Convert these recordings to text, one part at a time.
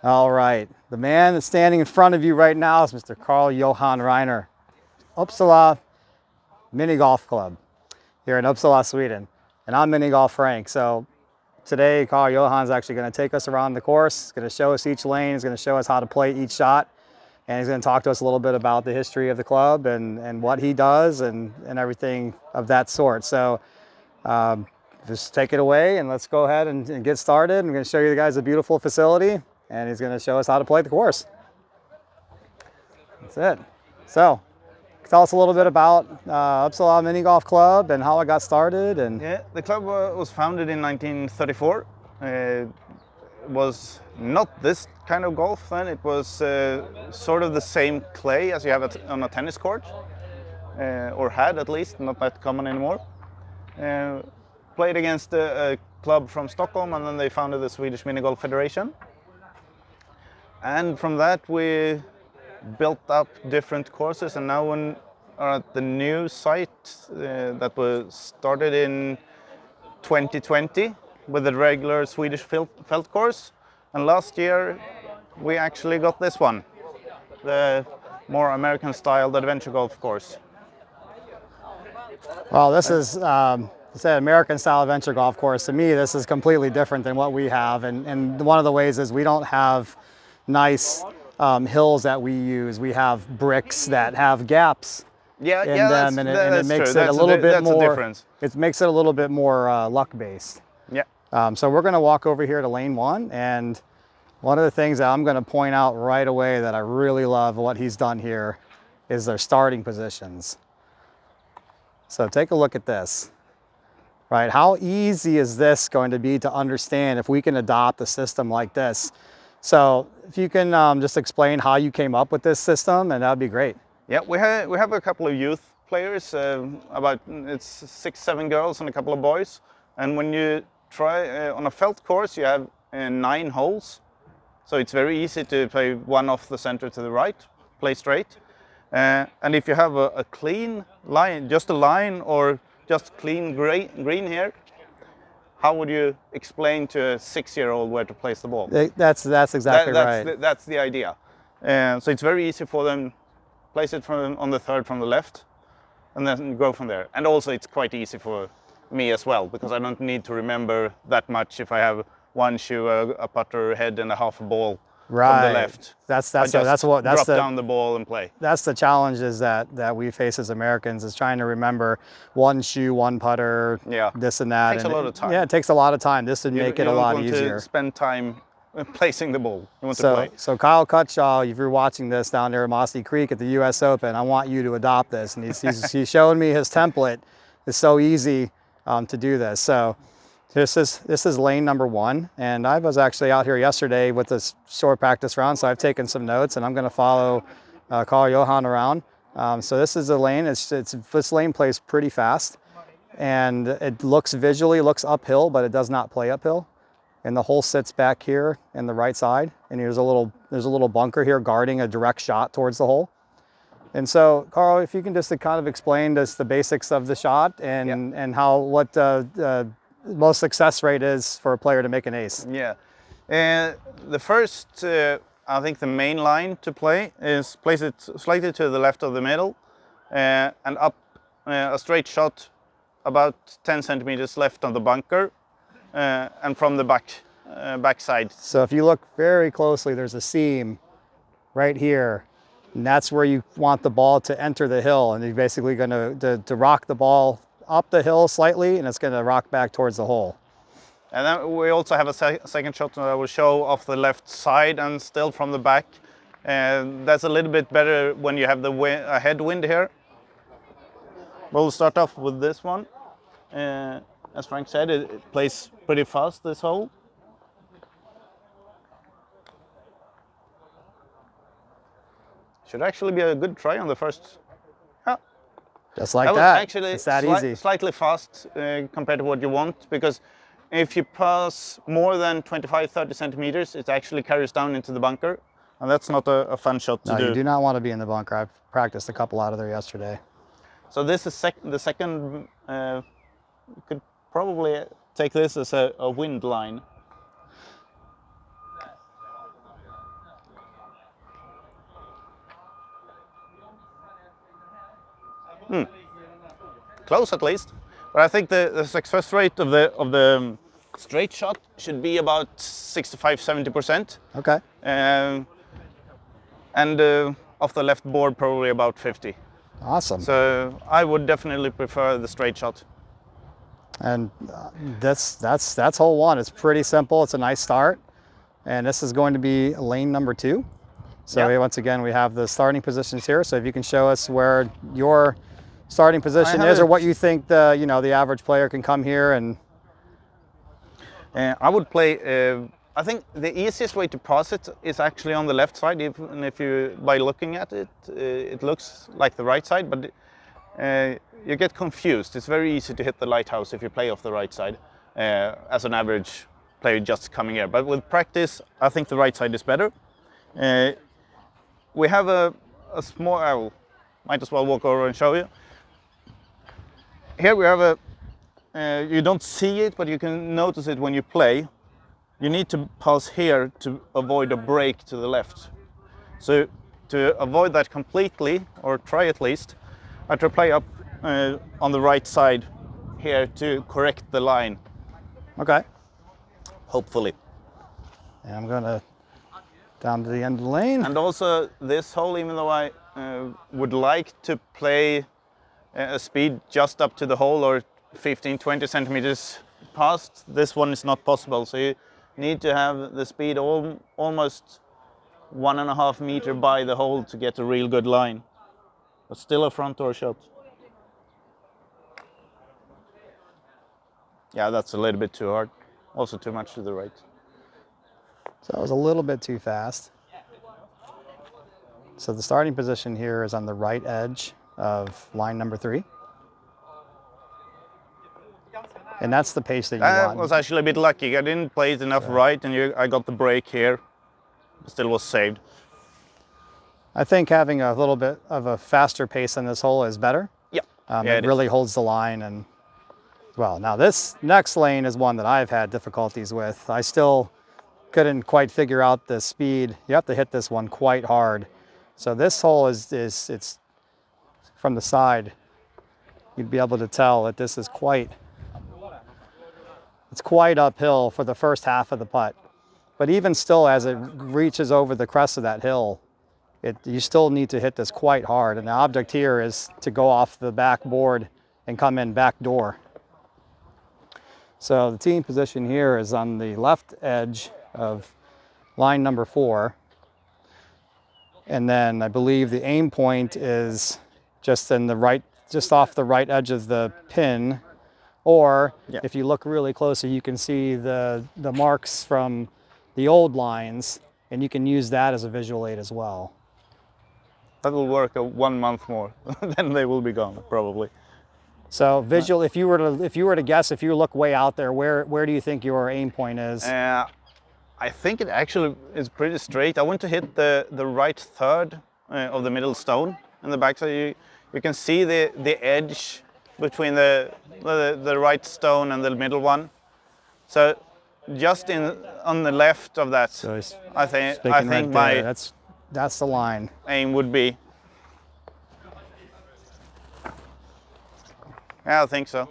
All right, the man that's standing in front of you right now is Mr. Carl-Johan Ryner, Uppsala Minigolf Club here in Uppsala, Sweden. And I'm Mini Golf Frank. So today, Carl-Johan's actually going to take us around the course. He's going to show us each lane. He's going to show us how to play each shot. And he's going to talk to us a little bit about the history of the club and what he does and everything of that sort. So just take it away and let's go ahead and get started. I'm going to show you guys a beautiful facility and he's going to show us how to play the course. That's it. So tell us a little bit about Uppsala Mini Golf Club and how it got started. And Yeah, the club was founded in 1934. It was not this kind of golf then. It was sort of the same clay as you have on a tennis court, or had at least, not that common anymore. Played against a club from Stockholm, and then they founded the Swedish Mini Golf Federation. And from that we built up different courses, and now we are at the new site that was started in 2020 with the regular Swedish felt course. And last year we actually got this one, the more American styled adventure golf course. well, this is it's an American style adventure golf course. To me, this is completely different than what we have. And one of the ways is we don't have nice hills that we use. We have bricks that have gaps Yeah, in yeah, them, and it makes true. it a little bit that's more. a difference. It makes it a little bit more luck based. Yeah. So we're going to walk over here to lane 1, and one of the things that I'm going to point out right away that I really love what he's done here is their starting positions. So take a look at this, right? How easy is this going to be to understand if we can adopt a system like this? So if you can just explain how you came up with this system, and that would be great. Yeah, we have a couple of youth players, it's 6-7 girls and a couple of boys. And when you try on a felt course, you have 9 holes, so it's very easy to play one off the center to the right, play straight. And if you have a clean line, just a line or just clean green here, how would you explain to a 6-year-old where to place the ball? That's exactly right. That's the idea. So it's very easy for them. Place it on the third from the left, and then go from there. And also it's quite easy for me as well, because I don't need to remember that much if I have one shoe, a putter, head, and a half a ball Right. from the left. That's drop down the ball and play. That's the challenges that we face as Americans, is trying to remember one shoe, one putter, Yeah. this and that. Takes a lot of time. Yeah, it takes a lot of time. This would make it a lot You easier. want to spend time placing the ball. You want to play. So Kyle Cutshaw, if you're watching this down there at Mossy Creek at the U.S. Open, I want you to adopt this. And he's showing me his template. It's so easy to do this. So this is lane number 1, and I was actually out here yesterday with this short practice round, so I've taken some notes, and I'm going to follow Carl-Johan around. So this is a lane. This lane plays pretty fast, and it visually looks uphill, but it does not play uphill. And the hole sits back here in the right side, and there's a little bunker here guarding a direct shot towards the hole. And so, Carl, if you can just kind of explain just the basics of the shot and what most success rate is for a player to make an ace. Yeah, the first, I think the main line to play is place it slightly to the left of the middle, and up a straight shot about 10 centimeters left of the bunker, and from the back side. So if you look very closely, there's a seam right here, and that's where you want the ball to enter the hill, and you're basically going to rock the ball up the hill slightly, and it's going to rock back towards the hole. And then we also have a second shot that I will show off the left side and still from the back. And that's a little bit better when you have the headwind here. We'll start off with this one. As Frank said, it plays pretty fast, this hole. Should actually be a good try on the first. Just like that. Actually, it's that easy. Slightly fast compared to what you want, because if you pass more than 25-30 centimeters, it actually carries down into the bunker, and that's not a fun shot to do. No, you do not want to be in the bunker. I've practiced a couple out of there yesterday. So this is the second. You could probably take this as a wind line. Close at least. But I think the success rate of the straight shot should be about 65-70%. Okay. And off the left board, probably about 50. Awesome. So I would definitely prefer the straight shot. And that's hole one. It's pretty simple. It's a nice start. And this is going to be lane number 2. So Yep. once again, we have the starting positions here. So if you can show us where your starting position have is, or it. what you think the average player can come here and. I would play. I think the easiest way to pass it is actually on the left side. Even if you, by looking at it, it looks like the right side, but you get confused. It's very easy to hit the lighthouse if you play off the right side, as an average player just coming here. But with practice, I think the right side is better. We have a small. I might as well walk over and show you. Here we have a. You don't see it, but you can notice it when you play. You need to pass here to avoid a break to the left. So to avoid that completely, or try at least, I try to play up on the right side here to correct the line. Okay. Hopefully. And I'm gonna down to the end of the lane. And also this hole, even though I would like to play a speed just up to the hole or 15-20 centimeters past, this one is not possible. So you need to have the speed almost 1.5 meters by the hole to get a real good line. But still a front door shot. Yeah, that's a little bit too hard. Also too much to the right. So that was a little bit too fast. So the starting position here is on the right edge of line number 3. And that's the pace that you I want. was actually a bit lucky. I didn't play it enough right, and I got the break here. Still was saved. I think having a little bit of a faster pace on this hole is better. Yeah. It really holds the line. And well, now this next lane is one that I've had difficulties with. I still couldn't quite figure out the speed. You have to hit this one quite hard. So this hole it's from the side. You'd be able to tell that this is it's quite uphill for the first half of the putt. But even still, as it reaches over the crest of that hill, you still need to hit this quite hard. And the object here is to go off the back board and come in back door. So the team position here is on the left edge of line number 4. And then I believe the aim point is just off the right edge of the pin. Or if you look really closer, you can see the marks from the old lines, and you can use that as a visual aid as well. That will work 1 month more, then they will be gone probably. So visual, if you were to guess, if you look way out there, where do you think your aim point is? I think it actually is pretty straight. I want to hit the right third of the middle stone in the backside. You can see the edge between the right stone and the middle one. So just on the left of that, So I think right there, that's the line. aim would be. Yeah, I think so.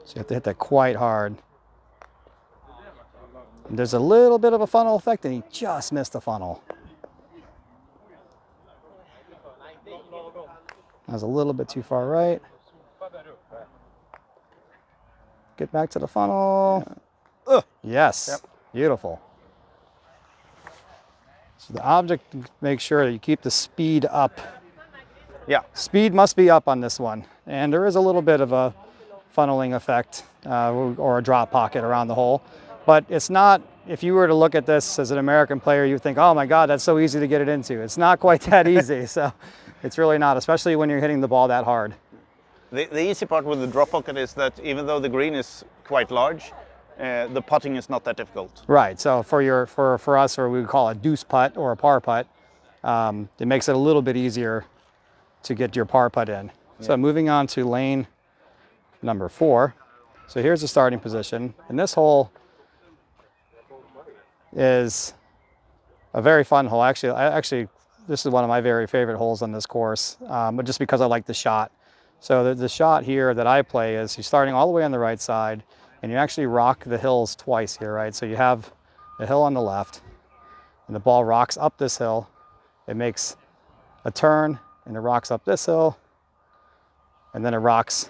So you have to hit that quite hard. And there's a little bit of a funnel effect, and he just missed the funnel. That was a little bit too far right. Get back to the funnel. Yes, Yep. Beautiful. So the object, make sure that you keep the speed up. Yeah. Speed must be up on this one. And there is a little bit of a funneling effect or a drop pocket around the hole. But it's not, if you were to look at this as an American player, you would think, oh my God, that's so easy to get it into. It's not quite that easy. So it's really not, especially when you're hitting the ball that hard. The easy part with the drop pocket is that even though the green is quite large, the putting is not that difficult. Right. So for us, or we would call it a deuce putt or a par putt, it makes it a little bit easier to get your par putt in. Yeah. So moving on to lane number 4. So here's the starting position, and this hole is a very fun hole. Actually, this is one of my very favorite holes on this course, but just because I like the shot. So the shot here that I play is you're starting all the way on the right side, and you actually rock the hills twice here, right? So you have the hill on the left, and the ball rocks up this hill. It makes a turn, and it rocks up this hill, and then it rocks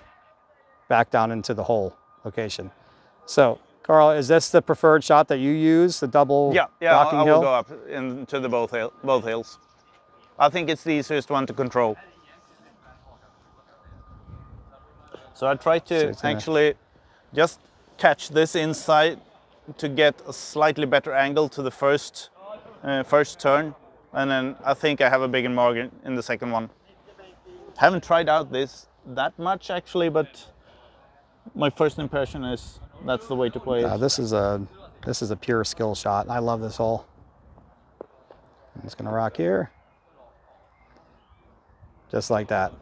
back down into the hole location. So, Carl, is this the preferred shot that you use, the double rocking I hill? will go up into the both hills. I think it's the easiest one to control. So I try to actually just catch this inside to get a slightly better angle to the first turn, and then I think I have a bigger margin in the second one. Haven't tried out this that much actually, but my first impression is that's the way to play it. This is a pure skill shot. I love this hole. I'm just gonna rock here, just like that.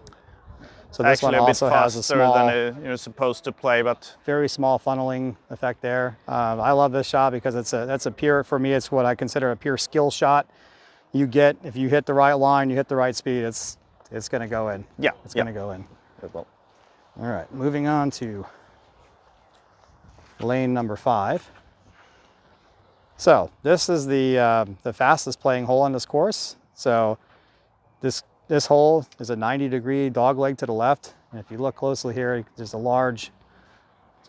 So this actually one also has a small, than you're supposed to play, but very small funneling effect there. I love this shot because that's a pure, for me, it's what I consider a pure skill shot. You get, if you hit the right line, you hit the right speed, it's gonna go in. Yeah, it's gonna go in. All right, moving on to lane number 5. So this is the fastest playing hole on this course. So this hole is a 90-degree dog leg to the left. And if you look closely here, there's it's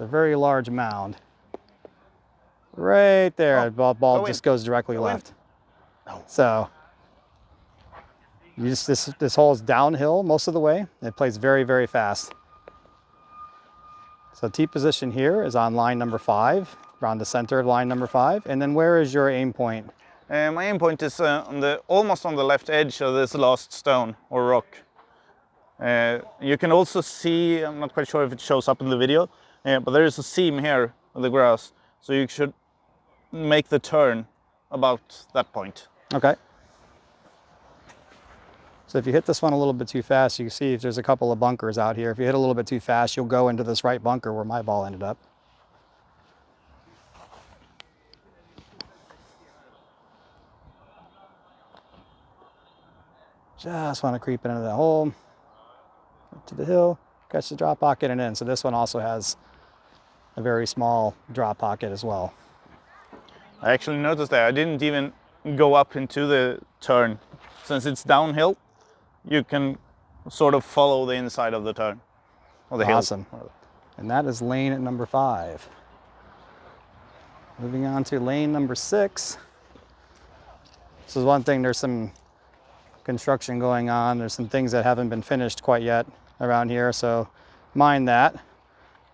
a very large mound. Right there, the ball just goes directly left. So this hole is downhill most of the way. It plays very, very fast. So tee position here is on line number 5, around the center of line number 5. And then where is your aim point? My aim point is almost on the left edge of this last stone or rock. You can also see, I'm not quite sure if it shows up in the video, but there is a seam here of the grass. So you should make the turn about that point. Okay. So if you hit this one a little bit too fast, you can see if there's a couple of bunkers out here. If you hit a little bit too fast, you'll go into this right bunker where my ball ended up. Just want to creep into that hole, up to the hill, catch the drop pocket and in. So this one also has a very small drop pocket as well. I actually noticed that I didn't even go up into the turn. Since it's downhill, you can sort of follow the inside of the turn, or the hill. Awesome. And that is lane at number 5. Moving on to lane number 6. This is one thing, there's some construction going on. There's some things that haven't been finished quite yet around here, so mind that.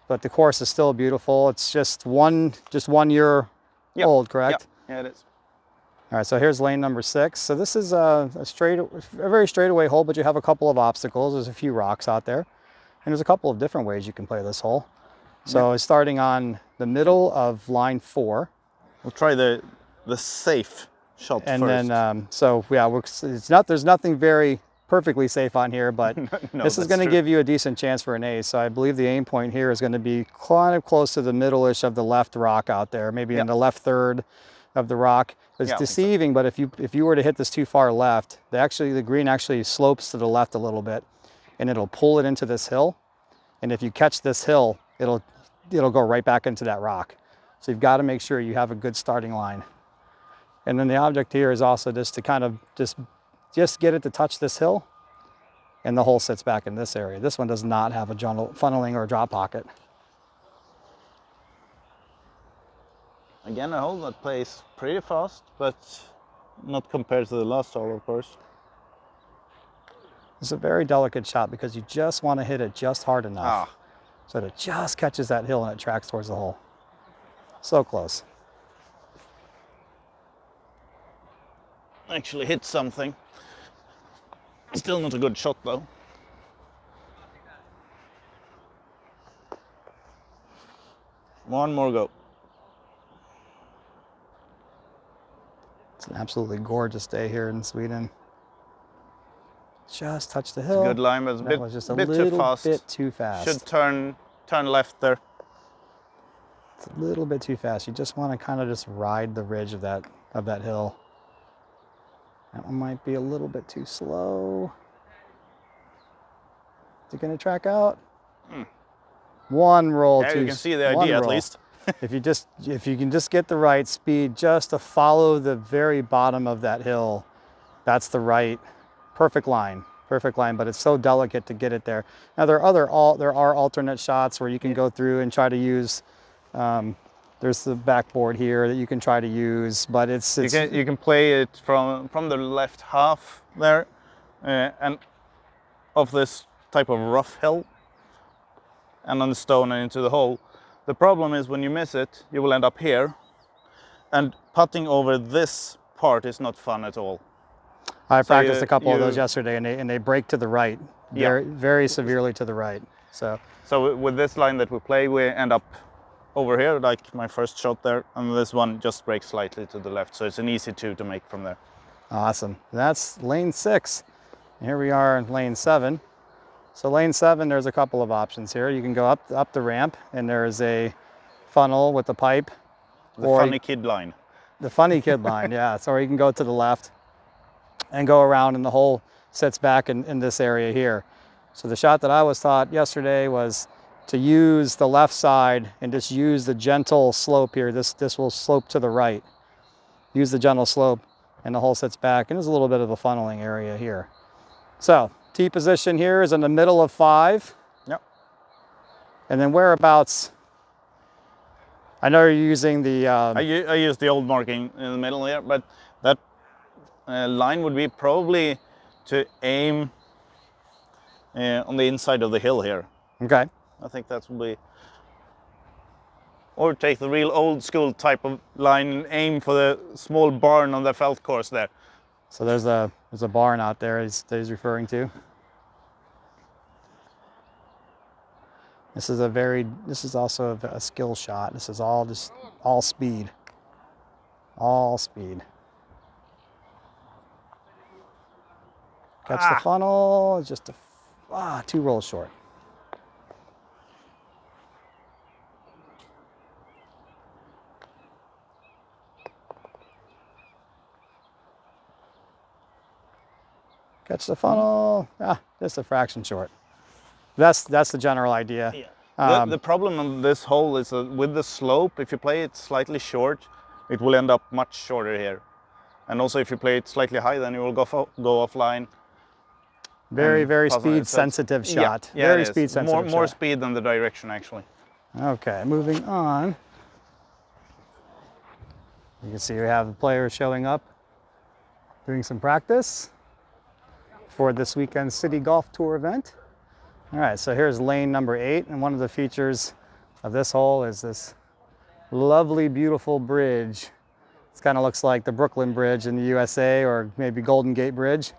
But the course is still beautiful. It's just one year old, correct? Yeah, it is. All right, so here's lane number 6. So this is a very straightaway hole, but you have a couple of obstacles. There's a few rocks out there, and there's a couple of different ways you can play this hole. So it's starting on the middle of line 4. We'll try the safe shot and first. then so yeah, there's nothing very perfectly safe on here, but No, this is going to give you a decent chance for an ace. So I believe the aim point here is going to be kind of close to the middle-ish of the left rock out there, maybe in the left third of the rock. It's deceiving, but if you were to hit this too far left, the green actually slopes to the left a little bit, and it'll pull it into this hill. And if you catch this hill, it'll go right back into that rock. So you've got to make sure you have a good starting line. And then the object here is also just to kind of just get it to touch this hill, and the hole sits back in this area. This one does not have a funneling or a drop pocket. Again, a hole that plays pretty fast, but not compared to the last hole, of course. It's a very delicate shot because you just want to hit it just hard enough so that it just catches that hill and it tracks towards the hole. So close. Actually hit something. Still not a good shot though. One more go. It's an absolutely gorgeous day here in Sweden. Just touched the hill. It's a good line, but it's That was just a bit little too fast. bit too fast. Should turn left there. It's a little bit too fast. You just want to kind of just ride the ridge of that hill. That one might be a little bit too slow. Is it going to track out? One roll Yeah, too. you can see the one idea at roll. least. If you can just get the right speed, just to follow the very bottom of that hill, that's the right perfect line. Perfect line, but it's so delicate to get it there. Now there are alternate shots where you can go through and try to use. There's the backboard here that you can try to use, but you can play it from the left half there, and of this type of rough hill, and on the stone and into the hole. The problem is when you miss it, you will end up here, and putting over this part is not fun at all. I practiced a couple of those yesterday, and they break to the right, very, Yeah. very severely to the right. So with this line that we play, we end up over here, like my first shot there, and this one just breaks slightly to the left. So it's an easy two to make from there. Awesome. That's lane 6. Here we are in lane 7. So lane 7, there's a couple of options here. You can go up the ramp, and there's a funnel with the pipe. The funny kid line. The funny kid line, yeah. So you can go to the left and go around, and the hole sits back in this area here. So the shot that I was taught yesterday was to use the left side and just use the gentle slope here. This will slope to the right. Use the gentle slope, and the hole sits back, and there's a little bit of a funneling area here. So tee position here is in the middle of 5. Yep. And then whereabouts? I know you're using the. I use the old marking in the middle here, but that line would be probably to aim on the inside of the hill here. Okay. I think that would be. Or take the real old school type of line and aim for the small barn on the felt course there. So there's a barn out there that he's referring to. This is also a skill shot. This is all speed. All speed. Catch the funnel, just 2 rolls short. Catch the funnel, just a fraction short. That's the general idea. Yeah. The problem on this hole is that with the slope, if you play it slightly short, it will end up much shorter here. And also if you play it slightly high, then you will go offline. Very speed sensitive shot. Yeah, very speed sensitive more shot. speed than the direction actually. Okay, moving on. You can see we have the players showing up, doing some practice for this weekend's City Golf Tour event. All right, so here's lane number 8, and one of the features of this hole is this lovely, beautiful bridge. It kind of looks like the Brooklyn Bridge in the USA, or maybe Golden Gate Bridge.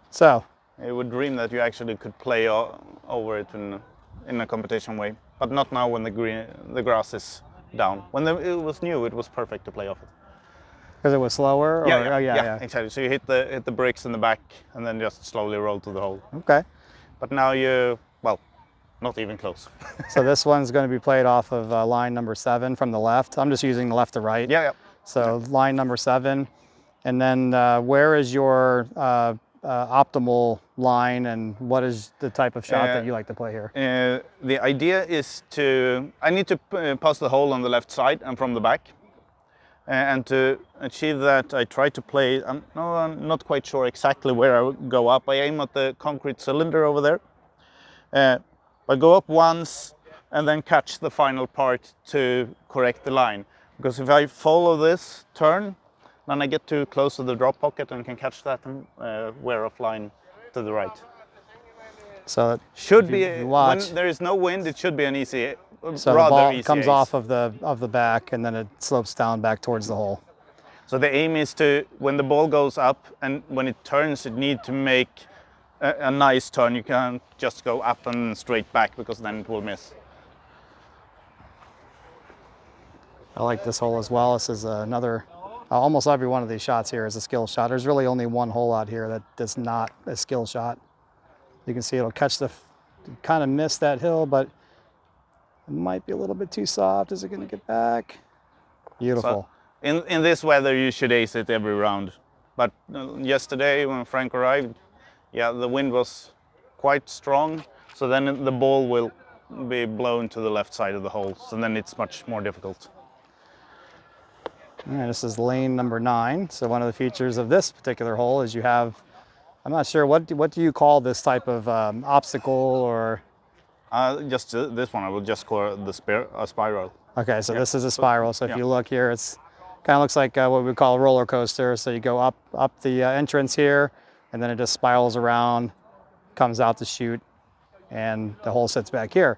So I would dream that you actually could play over it in a competition way, but not now when the grass is down. When it was new, it was perfect to play off it. Because it was slower? Yeah, exactly. So you hit the bricks in the back and then just slowly roll to the hole. Okay. But now not even close. So this one's going to be played off of line number 7 from the left. I'm just using the left to right. Yeah. So line number 7. And then where is your optimal line, and what is the type of shot that you like to play here? The idea is I need to pass the hole on the left side and from the back. And to achieve that, I try to play, I'm not quite sure exactly where I would go up. I aim at the concrete cylinder over there. But go up once and then catch the final part to correct the line. Because if I follow this turn, then I get too close to the drop pocket and can catch that and wear off line to the right. So it should be, when there is no wind, it should be an easy. So the ball comes off of the back, and then it slopes down back towards the hole. So the aim is to, when the ball goes up and when it turns, it needs to make a nice turn. You can't just go up and straight back, because then it will miss. I like this hole as well. This is another, almost every one of these shots here is a skill shot. There's really only one hole out here that's not a skill shot. You can see it'll catch kind of miss that hill, but it might be a little bit too soft. Is it going to get back? Beautiful. So in this weather, you should ace it every round. But yesterday when Frank arrived, yeah, the wind was quite strong, so then the ball will be blown to the left side of the hole, so then it's much more difficult. All right, this is lane number 9. So one of the features of this particular hole is you have, I'm not sure, what do you call this type of obstacle or? Just this one, I will just call it the spiral. Okay, so Yeah. this is a spiral. So if Yeah. you look here, it's kind of looks like what we call a roller coaster. So you go up the entrance here, and then it just spirals around, comes out the chute, and the hole sits back here.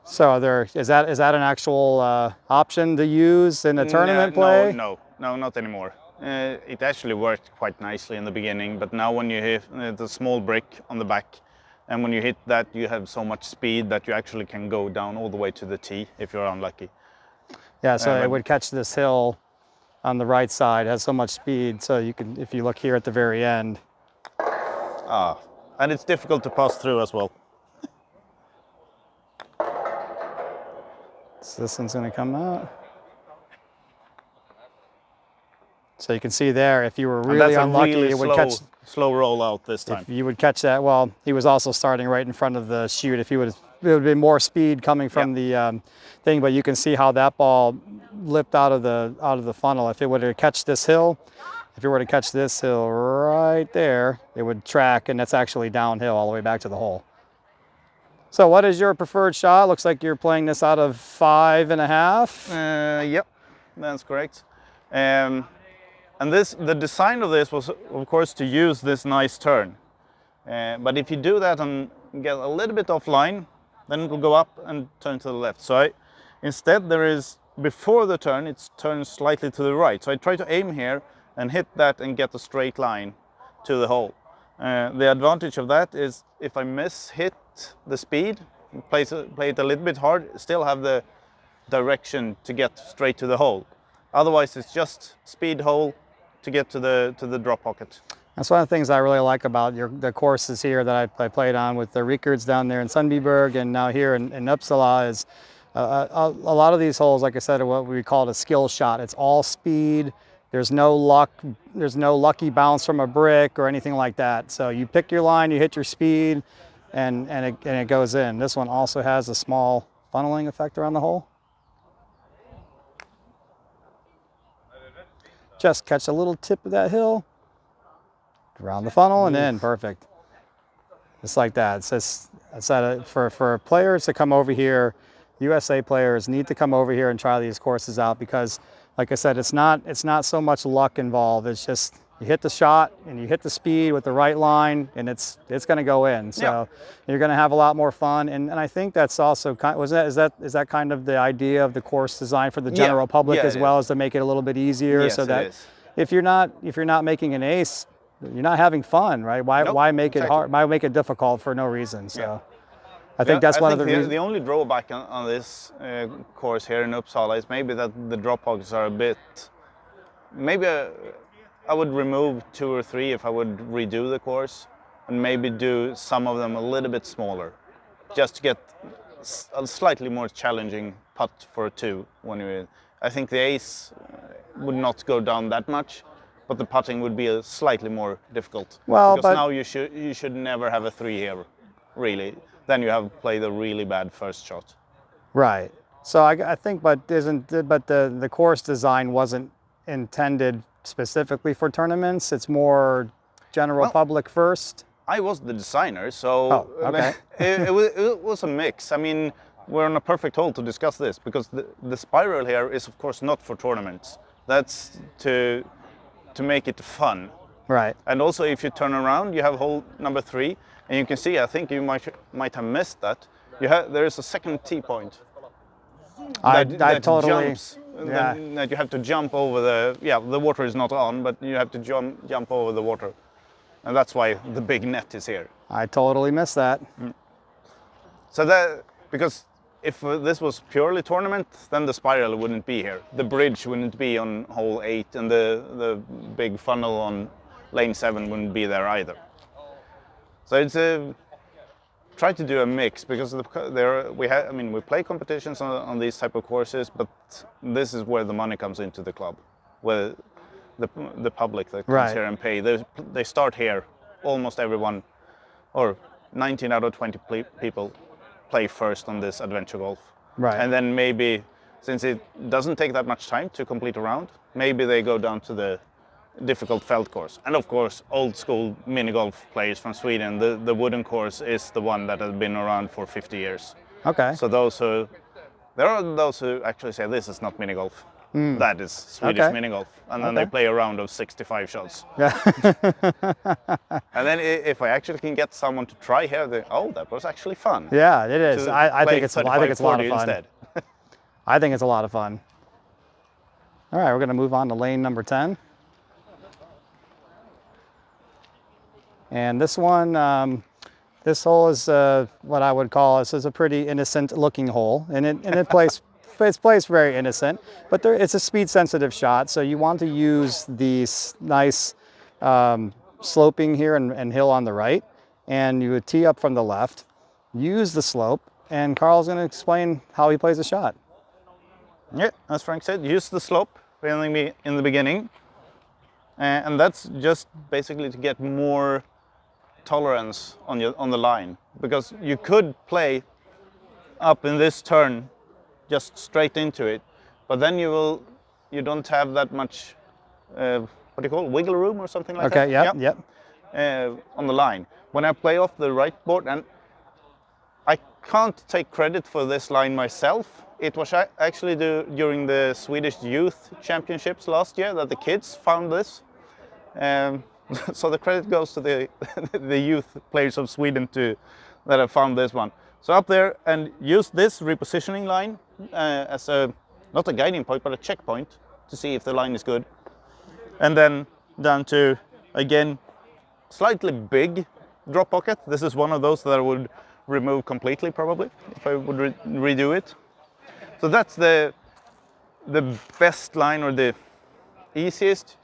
So is that an actual option to use in a tournament play? No, not anymore. It actually worked quite nicely in the beginning, but now when you hit the small brick on the back, and when you hit that, you have so much speed that you actually can go down all the way to the tee if you're unlucky. Yeah, so it would catch this hill on the right side, has so much speed, so you can, if you look here at the very end. And it's difficult to pass through as well. So this one's gonna come out. So you can see there, if you were really unlucky, really it would catch. Slow roll out this time. If you would catch that, well, he was also starting right in front of the chute. If he would, it would have been more speed coming from the thing. But you can see how that ball lipped out of the funnel. If it were to catch this hill, right there, it would track, and that's actually downhill all the way back to the hole. So what is your preferred shot? Looks like you're playing this out of 5.5. Yep, that's correct. And the design of this was, of course, to use this nice turn. But if you do that and get a little bit offline, then it will go up and turn to the left. So instead, before the turn, it turns slightly to the right. So I try to aim here and hit that and get a straight line to the hole. The advantage of that is if I hit the speed, play it a little bit hard, still have the direction to get straight to the hole. Otherwise, it's just speed hole to get to the drop pocket. That's one of the things I really like about the courses here that I played on with the Rickards down there in Sundbyberg and now here in Uppsala is a lot of these holes, like I said, are what we call a skill shot. It's all speed. There's no luck. There's no lucky bounce from a brick or anything like that. So you pick your line, you hit your speed, and it goes in. This one also has a small funneling effect around the hole. Just catch a little tip of that hill, around the funnel, and in. Perfect. Just like that. For players to come over here, USA players need to come over here and try these courses out because, like I said, it's not so much luck involved. It's just you hit the shot and you hit the speed with the right line, and it's going to go in. So you're going to have a lot more fun. And I think that's also is that kind of the idea of the course design for the general public as well, as to make it a little bit easier, so that if you're not making an ace, you're not having fun, right? Why make it hard? Why make it difficult for no reason? So I think that's one of the reasons. The only drawback on this course here in Uppsala is maybe that the drop pockets are a bit. Maybe I would remove 2 or 3 if I would redo the course, and maybe do some of them a little bit smaller, just to get a slightly more challenging putt for a 2. I think the ace would not go down that much, but the putting would be slightly more difficult. Well, because now you should never have a 3 here, really. Then you have played a really bad first shot. Right. So I think, but the course design wasn't intended specifically for tournaments. It's more general public first. I was the designer, so okay. it was a mix. I mean, we're on a perfect hole to discuss this because the spiral here is, of course, not for tournaments. That's to make it fun. Right. And also, if you turn around, you have hole number 3, and you can see. I think you might have missed that. There is a second tee point. That totally. Jumps, that you have to jump over the water is not on, but you have to jump over the water, and that's why the big net is here. I totally missed that. So because if this was purely tournament, then the spiral wouldn't be here. The bridge wouldn't be on hole 8, and the big funnel on lane 7 wouldn't be there either. So it's try to do a mix because we play competitions on these type of courses, but this is where the money comes into the club, where the public that comes Right. here and pay. They start here. Almost everyone, or 19 out of 20 people, play first on this adventure golf. Right. And then maybe, since it doesn't take that much time to complete a round, maybe they go down to the difficult felt course. And of course, old school mini golf players from Sweden, the wooden course is the one that has been around for 50 years. Okay. So there are those who actually say this is not mini golf. That is Swedish Okay. mini golf. And then they play a round of 65 shots. Yeah. And then if I actually can get someone to try here, that was actually fun. Yeah, it is. To I play think it's a lot of 40 fun. instead. I think it's a lot of fun. All right, we're going to move on to lane number 10. And this one, this hole is what I would call, this is a pretty innocent looking hole. And it plays, it's placed very innocent, but it's a speed sensitive shot. So you want to use these nice sloping here and hill on the right. And you would tee up from the left, use the slope, and Carl's going to explain how he plays the shot. Yeah, as Frank said, use the slope in the beginning. And that's just basically to get more tolerance on the line, because you could play up in this turn just straight into it, but then you don't have that much what do you call it, wiggle room or something like that. Okay, yep. On the line. When I play off the right board, and I can't take credit for this line myself. It was actually during the Swedish Youth Championships last year that the kids found this. So the credit goes to the youth players of Sweden that have found this one. So up there, and use this repositioning line as not a guiding point, but a checkpoint to see if the line is good. And then down to, again, slightly big drop pocket. This is one of those that I would remove completely probably if I would redo it. So that's the best line, or the easiest.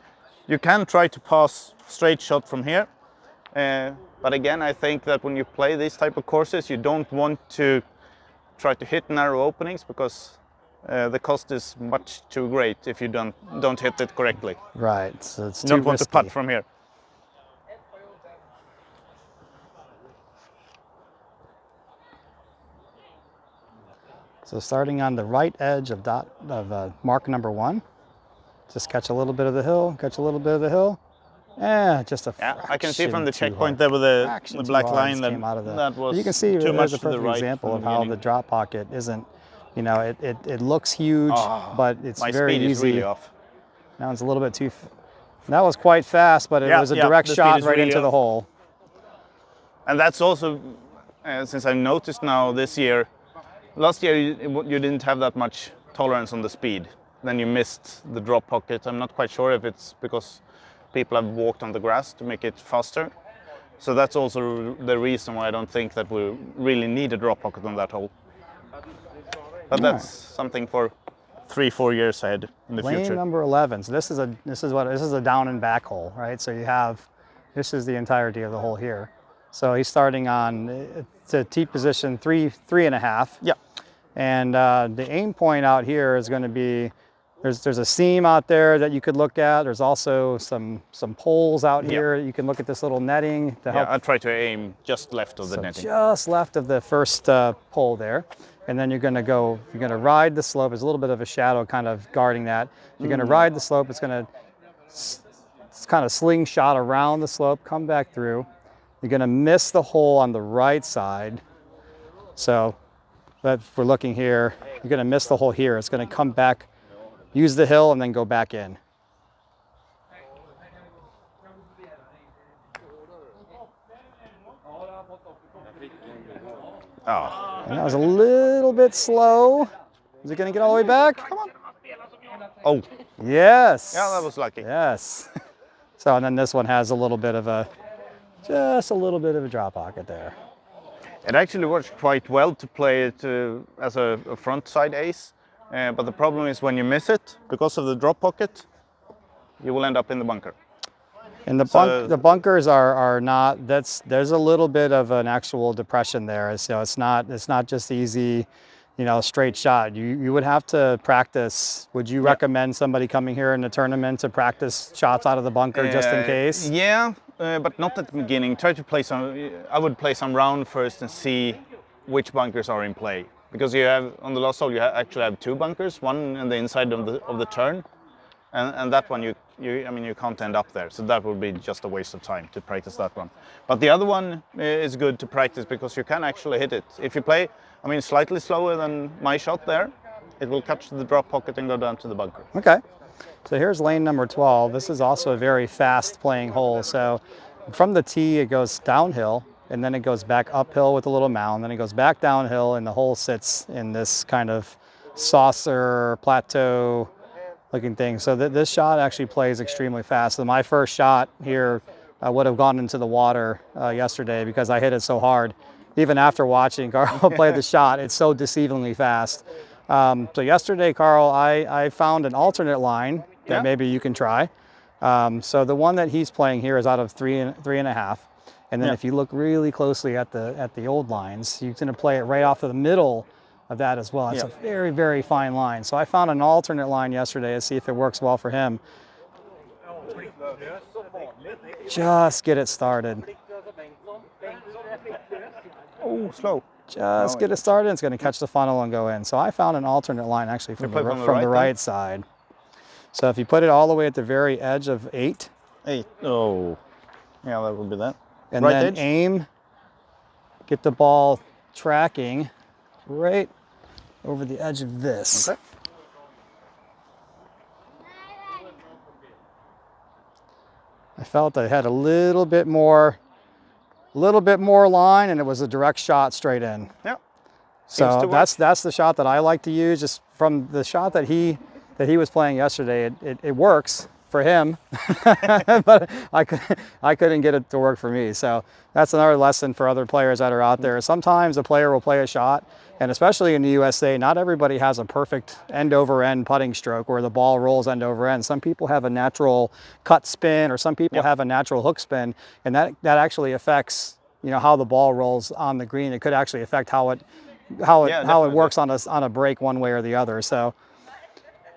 You can try to pass straight shot from here, but again, I think that when you play these type of courses, you don't want to try to hit narrow openings, because the cost is much too great if you don't hit it correctly. Right, so it's you don't want risky. to putt from here. So starting on the right edge of mark number 1, just catch a little bit of the hill, catch a little bit of the hill. Just a fraction. I can see from the too checkpoint hard. there with the Fraction black too hard line just that came out of the, that was you can see too much there's a to the perfect right example from of the how beginning. the drop pocket isn't, it looks huge, but it's My very speed easy. is really off. That one's a little bit too. That was quite fast, but it was a direct the speed shot is right really into the off. hole. And that's also, since I've noticed now this year, last year you didn't have that much tolerance on the speed. Then you missed the drop pocket. I'm not quite sure if it's because people have walked on the grass to make it faster. So that's also the reason why I don't think that we really need a drop pocket on that hole. But that's something for 3-4 years ahead in the Lane future. number 11. So this is a down and back hole, right? So you have, this is the entirety of the hole here. So he's starting on to tee position 3.5. Yeah. And the aim point out here is going to be, there's a seam out there that you could look at. There's also some poles out here. You can look at this little netting to help. Yeah, I try to aim just left of the So netting. just left of the first pole there. And then you're going to ride the slope. There's a little bit of a shadow kind of guarding that. You're going to ride the slope. It's going to kind of slingshot around the slope, come back through. You're going to miss the hole on the right side. So if we're looking here, you're going to miss the hole here. It's going to come back, use the hill, and then go back in. Oh. And that was a little bit slow. Is it going to get all the way back? Come on. Oh. Yes. Yeah, that was lucky. Yes. So, and then this one has a little bit of just a little bit of a drop pocket there. It actually works quite well to play it as a front side ace, but the problem is when you miss it, because of the drop pocket, you will end up in the bunker. And the bunkers are not, there's a little bit of an actual depression there. So it's not just easy, you know, straight shot. You would have to practice. Would you recommend somebody coming here in the tournament to practice shots out of the bunker just in case? Yeah, but not at the beginning. Try to play some. I would play some round first and see which bunkers are in play. Because you have on the last hole, you actually have 2 bunkers, one on the inside of the turn, and that one I mean you can't end up there. So that would be just a waste of time to practice that one. But the other one is good to practice because you can actually hit it. If you play, I mean, slightly slower than my shot there, it will catch the drop pocket and go down to the bunker. Okay. So here's lane number 12. This is also a very fast playing hole. So from the tee, it goes downhill and then it goes back uphill with a little mound. Then it goes back downhill and the hole sits in this kind of saucer plateau looking thing. So this shot actually plays extremely fast. So my first shot here would have gone into the water yesterday because I hit it so hard. Even after watching Carl play the shot, it's so deceivingly fast. So yesterday, Carl, I found an alternate line that maybe you can try. So the one that he's playing here is out of three and a half. And then if you look really closely at the old lines, you're going to play it right off of the middle of that as well. It's a very, very fine line. So I found an alternate line yesterday to see if it works well for him. Just get it started. Oh, slow. Just get it started. It's going to catch the funnel and go in. So I found an alternate line actually from the right side. So if you put it all the way at the very edge of 8. 8. Oh, yeah, that would be that. And right then edge. Aim, get the ball tracking right over the edge of this. Okay. I felt I had a little bit more line, and it was a direct shot straight in. Yeah. So that's the shot that I like to use. Just from the shot that he was playing yesterday, it works for him, but I couldn't get it to work for me. So that's another lesson for other players that are out there. Sometimes a player will play a shot, and especially in the USA, not everybody has a perfect end-over-end putting stroke where the ball rolls end-over-end. Some people have a natural cut spin, or some people have a natural hook spin, and that actually affects, you know, how the ball rolls on the green. It could actually affect how it works on a break one way or the other. So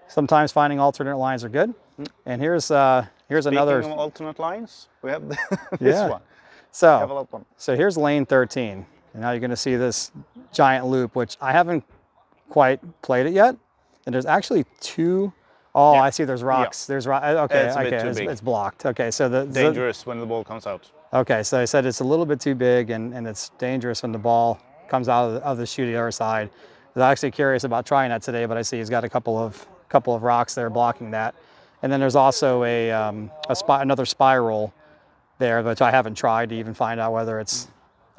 sometimes finding alternate lines are good. And here's another. Speaking of alternate lines, we have this one. So here's lane 13. And now you're going to see this giant loop, which I haven't quite played it yet. And there's actually 2. Oh, I see. There's rocks. There's okay. It's blocked. Okay, so dangerous when the ball comes out. Okay, so I said it's a little bit too big, and it's dangerous when the ball comes out of the chute the other side. I was actually curious about trying that today, but I see he's got a couple of rocks there blocking that. And then there's also another spiral there, which I haven't tried to even find out whether it's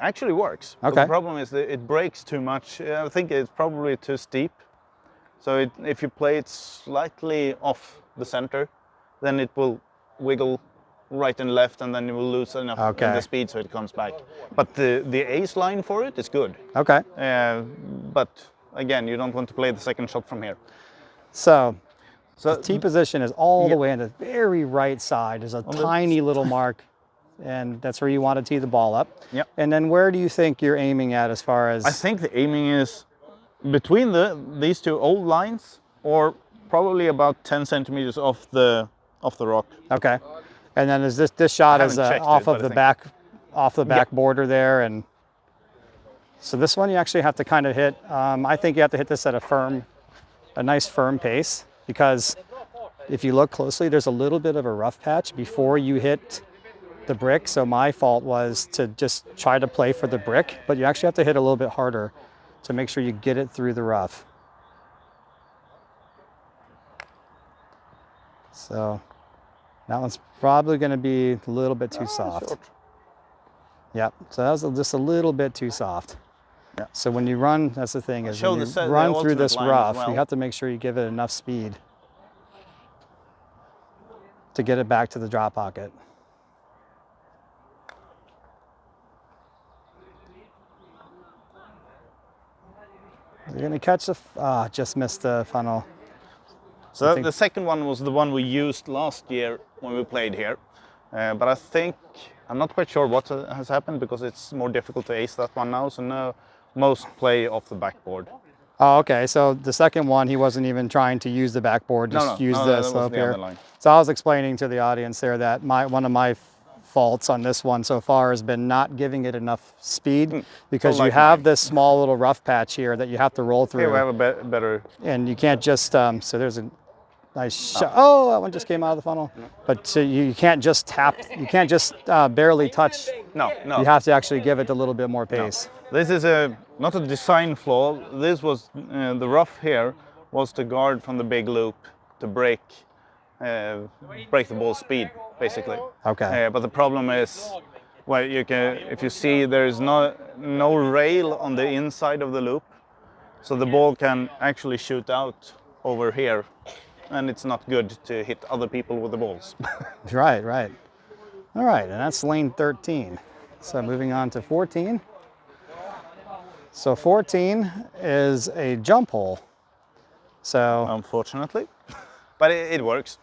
actually works. Okay. But the problem is that it breaks too much. I think it's probably too steep. So if you play it slightly off the center, then it will wiggle right and left, and then you will lose enough in the speed so it comes back. But the ace line for it is good. Okay. But again, you don't want to play the second shot from here. So the tee position is all the way on the very right side. There's a tiny little mark, and that's where you want to tee the ball up. Yep. And then where do you think you're aiming at as far as? I think the aiming is between these 2 old lines, or probably about 10 centimeters off the rock. Okay. And then is this shot is off of the back border there, and so this one you actually have to kind of hit. I think you have to hit this at a nice firm pace, because if you look closely, there's a little bit of a rough patch before you hit the brick. So my fault was to just try to play for the brick, but you actually have to hit a little bit harder to make sure you get it through the rough. So that one's probably going to be a little bit too soft. Short. Yep, so that was just a little bit too soft. Yeah. So when you run, that's the thing, is when you run through this rough, you have to make sure you give it enough speed to get it back to the drop pocket. You're going to catch the, just missed the funnel. So the second one was the one we used last year when we played here. But I think, I'm not quite sure what has happened, because it's more difficult to ace that one now. So now most play off the backboard. Oh, okay. So the second one, he wasn't even trying to use the backboard, just use the that was slope the here. other line. So I was explaining to the audience there that one of my faults on this one so far has been not giving it enough speed because like you have mine. this small little rough patch here that you have to roll through. Here we have a better. And you can't just, so there's a nice shot. Oh, that one just came out of the funnel. But so you can't just tap, you can't just barely touch. No. You have to actually give it a little bit more pace. This is not a design flaw. This was the rough here was to guard from the big loop to break the ball speed, basically. Okay. But the problem is, well, if you see, there is no rail on the inside of the loop, so the ball can actually shoot out over here, and it's not good to hit other people with the balls. Right, right. All right, and that's lane 13. So moving on to 14. So 14 is a jump hole. So Unfortunately, but it works.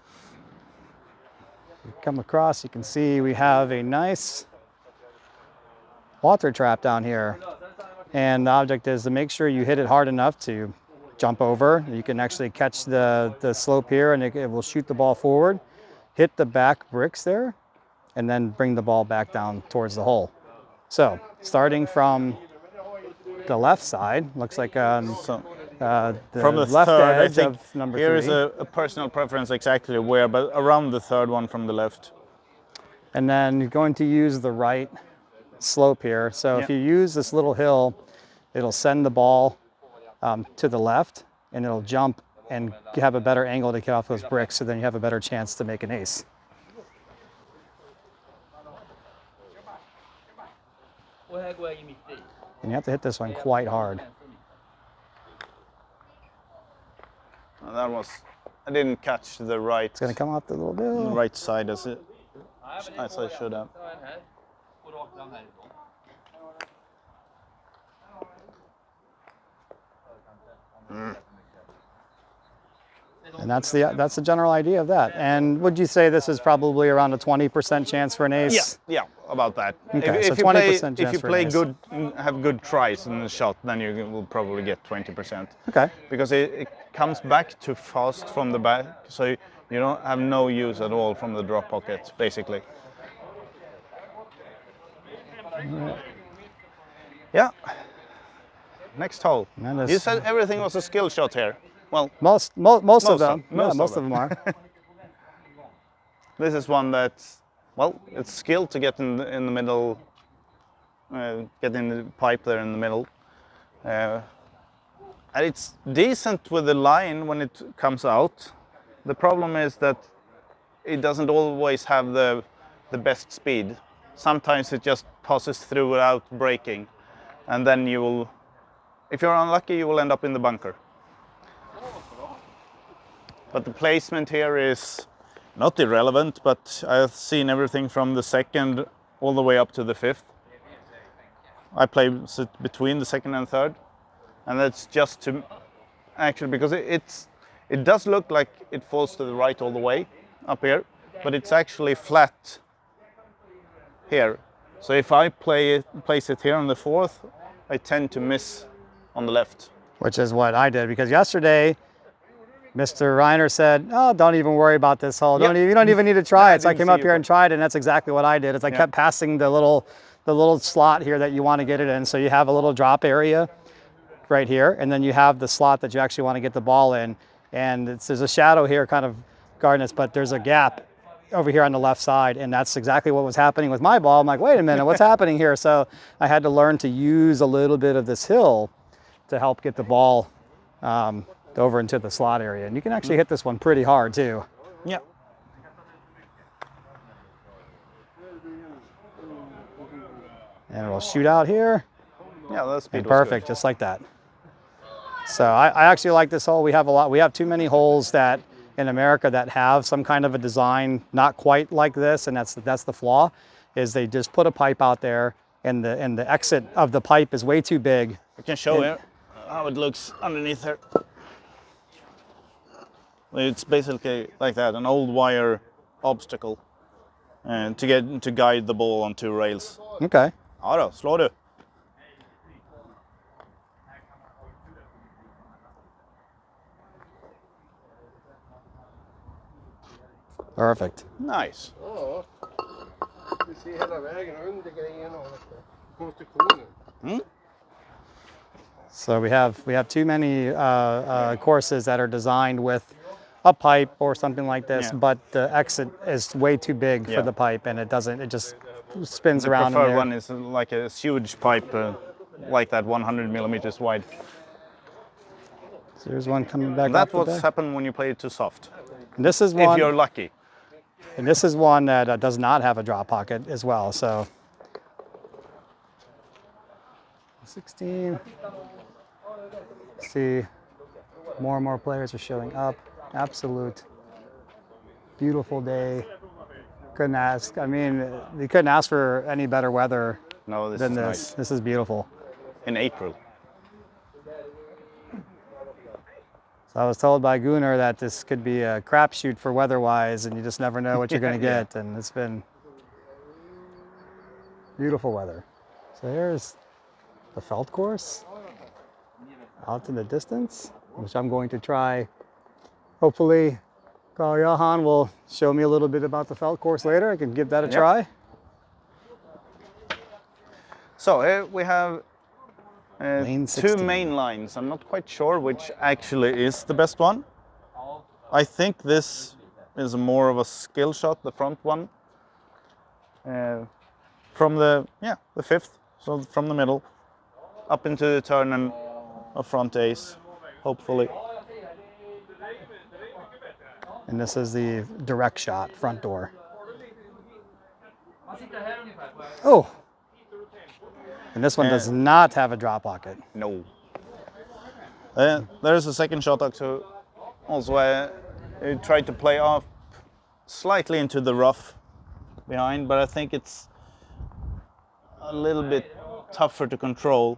you come across, you can see we have a nice water trap down here. And the object is to make sure you hit it hard enough to jump over. You can actually catch the slope here and it will shoot the ball forward, hit the back bricks there, and then bring the ball back down towards the hole. So starting from the left side, looks like the from the left third, edge I think of number here 3. is a personal preference exactly where, but around the third one from the left. And then you're going to use the right slope here. So if you use this little hill, it'll send the ball to the left and it'll jump and have a better angle to get off those bricks, so then you have a better chance to make an ace. And you have to hit this one quite hard. That was, I didn't catch the right. It's going to come off the little bit. The right side as I should have. And that's the general idea of that. And would you say this is probably around a 20% chance for an ace? Yeah, about that. Okay, if so 20% chance if you for an play ace. good, have good tries in the shot, then you will probably get 20%. Okay. Because it comes back too fast from the back, so you don't have no use at all from the drop pocket, basically. Yeah. Next hole. You said everything was a skill shot here. Well, most of them. Most of them are. This is one that's, well, it's skill to get in the middle, get in the pipe there in the middle. And it's decent with the line when it comes out. The problem is that it doesn't always have the best speed. Sometimes it just passes through without braking, and then you will, if you're unlucky, you will end up in the bunker. But the placement here is not irrelevant, but I've seen everything from the second all the way up to the fifth. I play between the second and third, and that's just to actually, because it does look like it falls to the right all the way up here, but it's actually flat here. So if I place it here on the fourth, I tend to miss on the left. Which is what I did, because yesterday Mr. Ryner said, "Oh, don't even worry about this hole. You don't even need to try it." So I came up here and tried it, and that's exactly what I did. Is I kept passing the little slot here that you want to get it in. So you have a little drop area right here, and then you have the slot that you actually want to get the ball in. And there's a shadow here kind of guarding us, but there's a gap over here on the left side, and that's exactly what was happening with my ball. I'm like, wait a minute, what's happening here? So I had to learn to use a little bit of this hill to help get the ball over into the slot area. And you can actually hit this one pretty hard too. Yeah. And it will shoot out here. Yeah, that's perfect, just like that. So I actually like this hole. We have too many holes that in America that have some kind of a design not quite like this, and that's the flaw, is they just put a pipe out there and the exit of the pipe is way too big. I can show you how it looks underneath here. It's basically like that, an old wire obstacle, and to guide the ball on two rails. Okay. Ja då, slår du. Perfect. Nice. Ja. Du ser hela vägen under grejerna och konstruktionen. So we have too many courses that are designed with a pipe or something like this, Yeah. but the exit is way too big for Yeah. the pipe, and it just spins The around in preferred there. one is like a sewage pipe, like that, 100 millimeters wide. So here's one coming back And off that's the what's back. happened when you play it too soft. And this is If you're one, lucky. and this is one that does not have a drop pocket as well. So 16. See, more and more players are showing up. Absolute beautiful day. Couldn't ask. I mean, you couldn't ask for any better weather No, this than is this. nice. This is beautiful. In April. So I was told by Gunnar that this could be a crapshoot for weather-wise, and you just never know what you're going to Yeah. get. And it's been beautiful weather. So here's the felt course out in the distance, which I'm going to try. Hopefully, Carl-Johan will show me a little bit about the felt course later. I can give that a Yep. try. So here we have Lane two 16. main lines. I'm not quite sure which actually is the best one. I think this is more of a skill shot, the front one. From the fifth, so from the middle, up into the turn and a front ace, hopefully. And this is the direct shot, front door. Oh! And this one does not have a drop pocket. No. There's a second shot also I tried to play off slightly into the rough behind, but I think it's a little bit tougher to control.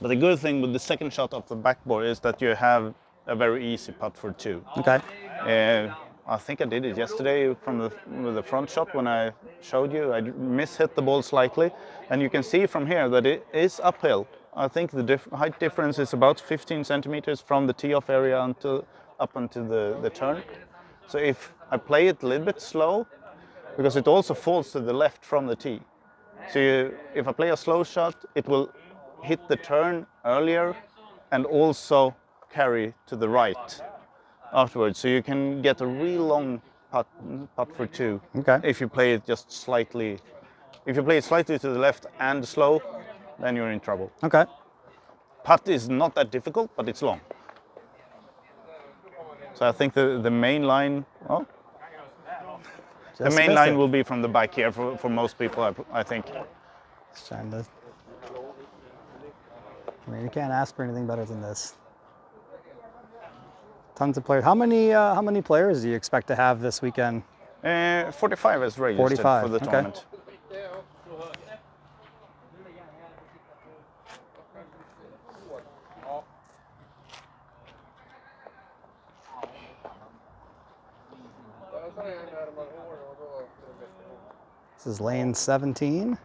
But the good thing with the second shot off the backboard is that you have a very easy putt for two. Okay. I think I did it yesterday with the front shot when I showed you. I mishit the ball slightly, and you can see from here that it is uphill. I think the height difference is about 15 centimeters from the tee-off area up until the turn. So if I play it a little bit slow, because it also falls to the left from the tee. So if I play a slow shot, it will hit the turn earlier and also carry to the right afterwards. So you can get a real long putt for two. Okay. If you play it just slightly, if you play it slightly to the left and slow, then you're in trouble. Okay. Putt is not that difficult, but it's long. So I think the main line, the main line will be from the back here for most people, I think. Just trying to. I mean, you can't ask for anything better than this. Tons of players. How many players do you expect to have this weekend? 45 is registered 45, for the okay. tournament. This is lane 17.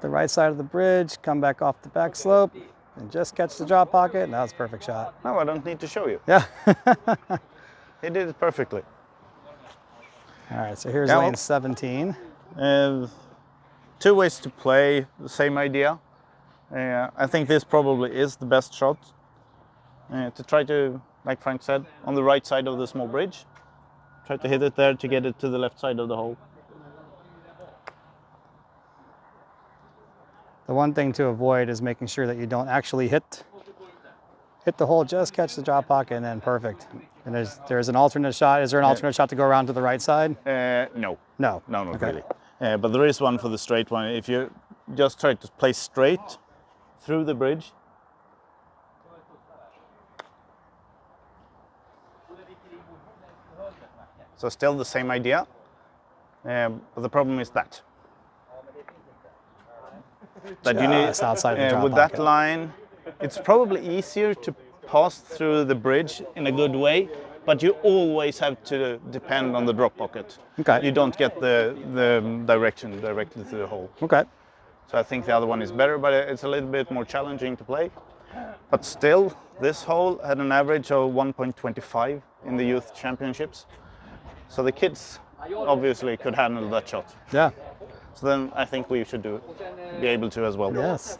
The right side of the bridge, come back off the back slope, and just catch the drop pocket. And that was a perfect shot. No, I don't need to show you. Yeah. He did it perfectly. All right, so here's Yeah, lane well- 17. Two ways to play, the same idea. I think this probably is the best shot. To try to, like Frank said, on the right side of the small bridge. Try to hit it there to get it to the left side of the hole. The one thing to avoid is making sure that you don't actually hit the hole, just catch the drop pocket, and then perfect. And there's an alternate shot. Is there an alternate shot to go around to the right side? No. No. No, not Okay. really. But there is one for the straight one. If you just try to play straight through the bridge. So still the same idea. But the problem is that you need Just outside the drop with pocket. that line, it's probably easier to pass through the bridge in a good way, but you always have to depend on the drop pocket. Okay. You don't get the direction directly to the hole. Okay. So I think the other one is better, but it's a little bit more challenging to play. But still, this hole had an average of 1.25 in the youth championships. So the kids obviously could handle that shot. Yeah. So then I think we should be able to as well. Yes.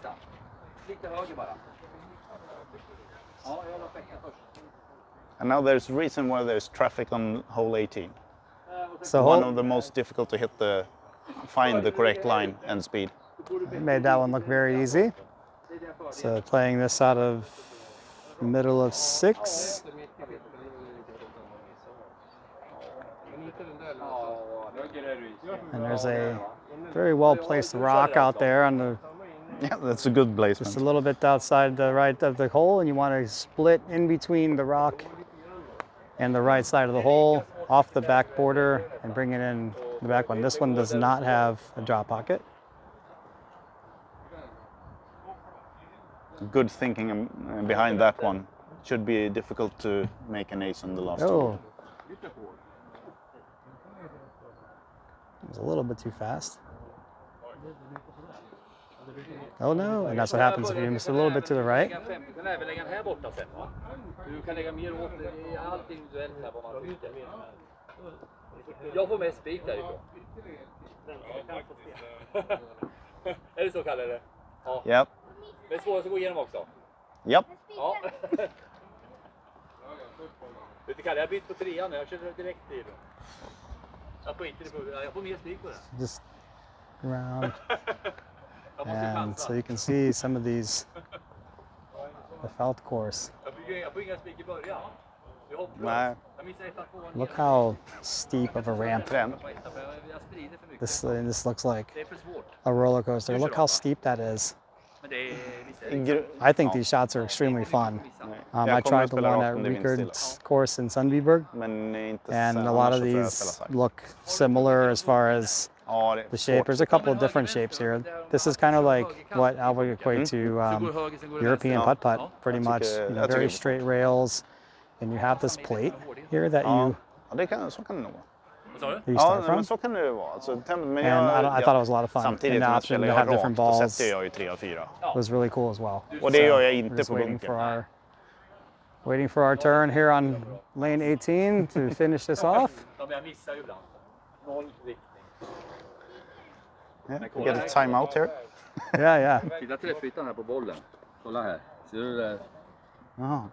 And now there's reason why there's traffic on hole 18. So One of the most difficult to find the correct line and speed. made that one look very easy. So playing this out of middle of 6. And there's a very well placed rock out there on the Yeah, that's a good placement. just a little bit outside the right of the hole, and you want to split in between the rock and the right side of the hole off the back border and bring it in the back one. This one does not have a drop pocket. Good thinking behind that one. Should be difficult to make an ace on the last hole. Oh, it was a little bit too fast. Oh no, and that's what happens if you miss a little bit to the right. Jag får mest spik därifrån. Är det så Kalle eller? Ja. Yep. Det är svårast att gå igenom också. Yep. Ja. Vet du Kalle, jag bytt på 3an nu. Jag kör direkt i. Jag får mer spik på det. Just around. And so you can see some of these, the felt course. Jag får inga spik i början. Nej. Look how steep of a ramp. Den. This looks like a roller coaster. Look how steep that is. I think these shots are extremely fun. I tried the one at Ricard's course in Sundbyberg, and a lot of these look similar as far as the shape. There's a couple of different shapes here. This is kind of like what I would equate to European putt-putt, pretty much. You know, very straight rails, and you have this plate here that you Så kan det nog vara. start from. Men så kan det ju vara. Alltså, men And I thought it was a lot of fun. Samtidigt And the som jag option spelar to have different rakt, då balls sätter jag ju 3 av 4. was really cool as well. Och det gör jag we're inte just på bunker. waiting for our turn here on lane 18 to finish this off. Jag missar ju ibland. Noll riktning. Yeah, we get a timeout here. Yeah, yeah. Titta träffytan här på bollen. Kolla här. Ser du det? Ja.